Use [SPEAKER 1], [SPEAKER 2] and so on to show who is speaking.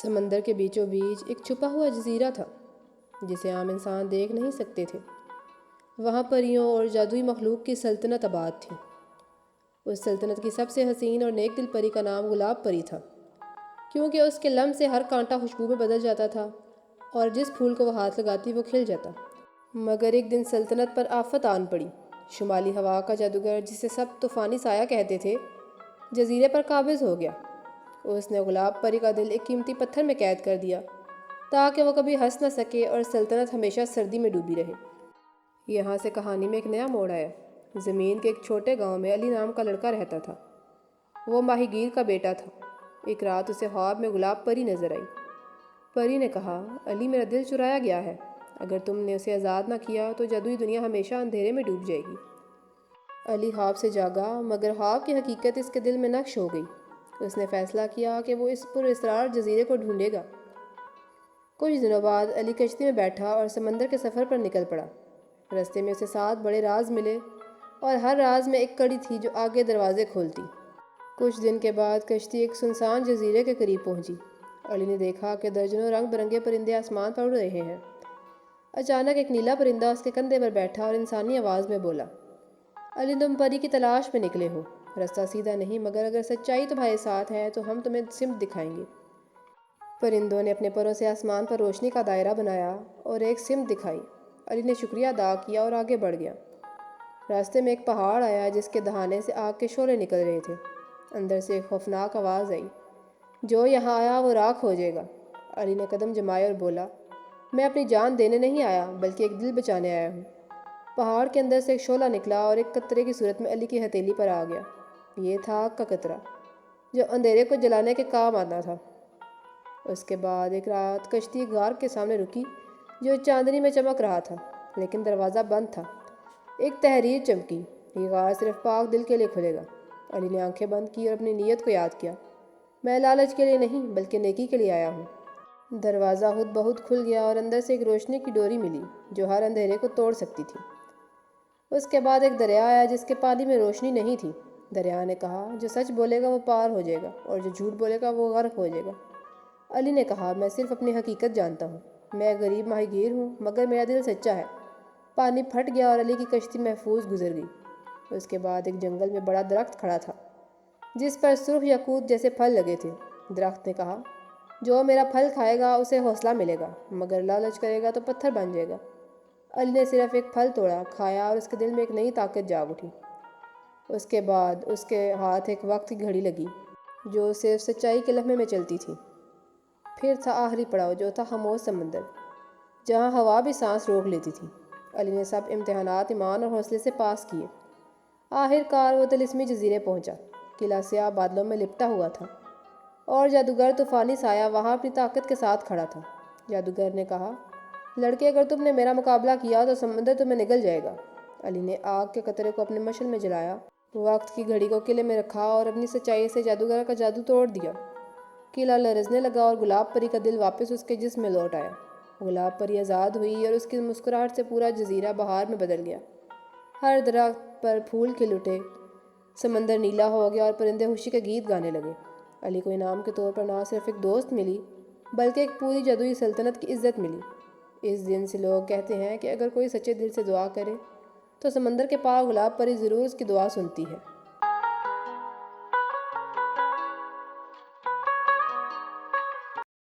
[SPEAKER 1] سمندر کے بیچوں بیچ ایک چھپا ہوا جزیرہ تھا جسے عام انسان دیکھ نہیں سکتے تھے۔ وہاں پریوں اور جادوئی مخلوق کی سلطنت آباد تھی۔ اس سلطنت کی سب سے حسین اور نیک دل پری کا نام گلاب پری تھا، کیونکہ اس کے لمس سے ہر کانٹا خوشبو میں بدل جاتا تھا اور جس پھول کو وہ ہاتھ لگاتی وہ کھل جاتا۔ مگر ایک دن سلطنت پر آفت آن پڑی۔ شمالی ہوا کا جادوگر، جسے سب طوفانی سایہ کہتے تھے، جزیرے پر قابض ہو گیا۔ اس نے گلاب پری کا دل ایک قیمتی پتھر میں قید کر دیا تاکہ وہ کبھی ہنس نہ سکے اور سلطنت ہمیشہ سردی میں ڈوبی رہے۔ یہاں سے کہانی میں ایک نیا موڑ آیا۔ زمین کے ایک چھوٹے گاؤں میں علی نام کا لڑکا رہتا تھا۔ وہ ماہی گیر کا بیٹا تھا۔ ایک رات اسے خواب میں گلاب پری نظر آئی۔ پری نے کہا، علی میرا دل چرایا گیا ہے، اگر تم نے اسے آزاد نہ کیا تو جادوئی دنیا ہمیشہ اندھیرے میں ڈوب جائے گی۔ علی خواب سے جاگا، مگر خواب کی حقیقت اس کے دل میں نقش ہو گئی۔ اس نے فیصلہ کیا کہ وہ اس پر اسرار جزیرے کو ڈھونڈے گا۔ کچھ دنوں بعد علی کشتی میں بیٹھا اور سمندر کے سفر پر نکل پڑا۔ رستے میں اسے 7 بڑے راز ملے اور ہر راز میں ایک کڑی تھی جو آگے دروازے کھولتی۔ کچھ دن کے بعد کشتی ایک سنسان جزیرے کے قریب پہنچی۔ علی نے دیکھا کہ درجنوں رنگ برنگے پرندے آسمان پر اڑ رہے ہیں۔ اچانک ایک نیلا پرندہ اس کے کندھے پر بیٹھا اور انسانی آواز میں بولا، علی تم پری کی تلاش میں نکلے ہو۔ راستہ سیدھا نہیں، مگر اگر سچائی تمہارے ساتھ ہے تو ہم تمہیں سمت دکھائیں گے۔ پرندوں نے اپنے پروں سے آسمان پر روشنی کا دائرہ بنایا اور ایک سمت دکھائی۔ علی نے شکریہ ادا کیا اور آگے بڑھ گیا۔ راستے میں ایک پہاڑ آیا جس کے دہانے سے آگ کے شعلے نکل رہے تھے۔ اندر سے ایک خوفناک آواز آئی، جو یہاں آیا وہ راکھ ہو جائے گا۔ علی نے قدم جمائے اور بولا، میں اپنی جان دینے نہیں آیا بلکہ ایک دل بچانے آیا ہوں۔ پہاڑ کے اندر سے ایک شعلہ نکلا اور ایک قطرے کی صورت میں علی کی ہتھیلی پر آ گیا۔ یہ تھا آگ کا قطرہ جو اندھیرے کو جلانے کے کام آنا تھا۔ اس کے بعد ایک رات کشتی ایک غار کے سامنے رکی جو چاندنی میں چمک رہا تھا، لیکن دروازہ بند تھا۔ ایک تحریر چمکی، یہ غار صرف پاک دل کے لیے کھلے گا۔ علی نے آنکھیں بند کی اور اپنی نیت کو یاد کیا، میں لالچ کے لیے نہیں بلکہ نیکی کے لیے آیا ہوں۔ دروازہ خود بخود کھل گیا اور اندر سے ایک روشنی کی ڈوری ملی جو ہر اندھیرے کو توڑ سکتی تھی۔ اس کے بعد ایک دریا آیا جس کے پانی میں روشنی نہیں تھی۔ دریا نے کہا، جو سچ بولے گا وہ پار ہو جائے گا اور جو جھوٹ بولے گا وہ غرق ہو جائے گا۔ علی نے کہا، میں صرف اپنی حقیقت جانتا ہوں، میں ایک غریب ماہی گیر ہوں مگر میرا دل سچا ہے۔ پانی پھٹ گیا اور علی کی کشتی محفوظ گزر گئی۔ اس کے بعد ایک جنگل میں بڑا درخت کھڑا تھا جس پر سرخ یاقوت جیسے پھل لگے تھے۔ درخت نے کہا، جو میرا پھل کھائے گا اسے حوصلہ ملے گا، مگر لالچ کرے گا تو پتھر بن جائے گا۔ علی نے صرف ایک پھل توڑا، کھایا اور اس کے دل میں ایک نئی طاقت جاگ اٹھی۔ اس کے بعد اس کے ہاتھ ایک وقت کی گھڑی لگی جو صرف سچائی کے لمحے میں چلتی تھی۔ پھر تھا آخری پڑاؤ جو تھا خاموش سمندر، جہاں ہوا بھی سانس روک لیتی تھی۔ علی نے سب امتحانات ایمان اور حوصلے سے پاس کیے۔ آخر کار وہ طلسمی جزیرے پہنچا۔ قلعہ سیاہ بادلوں میں لپٹا ہوا تھا اور جادوگر طوفانی سایہ وہاں اپنی طاقت کے ساتھ کھڑا تھا۔ جادوگر نے کہا، لڑکے اگر تم نے میرا مقابلہ کیا تو سمندر تمہیں نگل جائے گا۔ علی نے آگ کے قطرے کو اپنے مشعل میں جلایا، وقت کی گھڑی کو قلعے میں رکھا اور اپنی سچائی سے جادوگر کا جادو توڑ دیا۔ قلعہ لرزنے لگا اور گلاب پری کا دل واپس اس کے جسم میں لوٹ آیا۔ گلاب پری آزاد ہوئی اور اس کی مسکراہٹ سے پورا جزیرہ بہار میں بدل گیا۔ ہر درخت پر پھول کھل اٹھے، سمندر نیلا ہو گیا اور پرندے خوشی کے گیت گانے لگے۔ علی کو انعام کے طور پر نہ صرف ایک دوست ملی بلکہ ایک پوری جادوئی سلطنت کی عزت ملی۔ اس دن سے لوگ کہتے ہیں کہ اگر کوئی سچے دل سے دعا کرے تو سمندر کے پاس گلاب پری ضرور اس کی دعا سنتی ہے۔